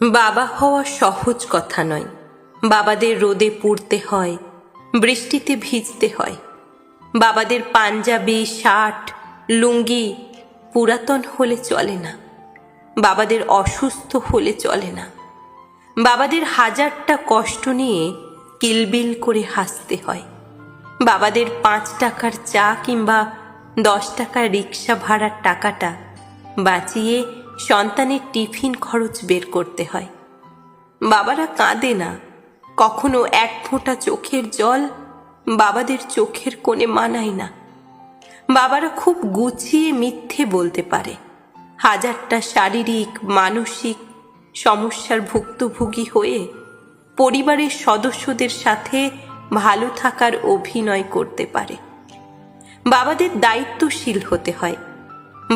বাবা হওয়া সহজ কথা নয়। বাবাদের রোদে পুড়তে হয়, বৃষ্টিতে ভিজতে হয়। বাবাদের পাঞ্জাবি, শার্ট, লুঙ্গি পুরাতন হলে চলে না। বাবাদের অসুস্থ হলে চলে না। বাবাদের হাজারটা কষ্ট নিয়ে কিলবিল করে হাসতে হয়। বাবাদের 5 টাকার চা কিংবা 10 টাকার রিক্সা ভাড়ার টাকাটা বাঁচিয়ে সন্তানের টিফিন খরচ বের করতে হয়। বাবারা কাঁদে না, কখনো এক ফোঁটা চোখের জল বাবাদের চোখের কোণে মানায় না। বাবারা খুব গুছিয়ে মিথ্যে বলতে পারে। হাজারটা শারীরিক মানসিক সমস্যার ভুক্তভোগী হয়ে পরিবারের সদস্যদের সাথে ভালো থাকার অভিনয় করতে পারে। বাবাদের দায়িত্বশীল হতে হয়।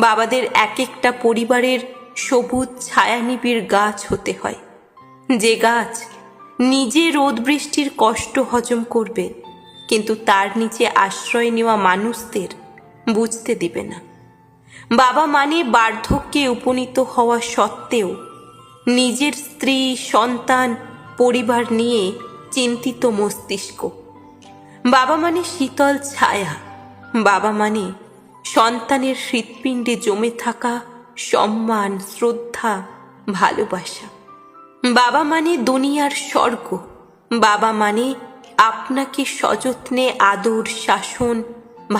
বাবাদের এক একটা পরিবারের সবুজ ছায়ানিবিড় গাছ হতে হয়, যে গাছ নিজে রোদ বৃষ্টির কষ্ট হজম করবে, কিন্তু তার নিচে আশ্রয় নেওয়া মানুষদের বুঝতে দিবে না। বাবা মানে বার্ধক্যে উপনীত হওয়া সত্ত্বেও নিজের স্ত্রী, সন্তান, পরিবার নিয়ে চিন্তিত মস্তিষ্ক। বাবা মানে শীতল ছায়া। বাবা মানে সন্তানের হৃৎপিণ্ডে জমে থাকা সম্মান, শ্রদ্ধা, ভালোবাসা। বাবা মানে দুনিয়ার স্বর্গ। বাবা মানে আপনাকে সযত্নে আদর, শাসন,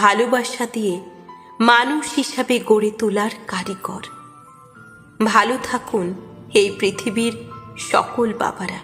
ভালোবাসা দিয়ে মানুষ হিসাবে গড়ে তোলার কারিগর। ভালো থাকুন এই পৃথিবীর সকল বাবারা।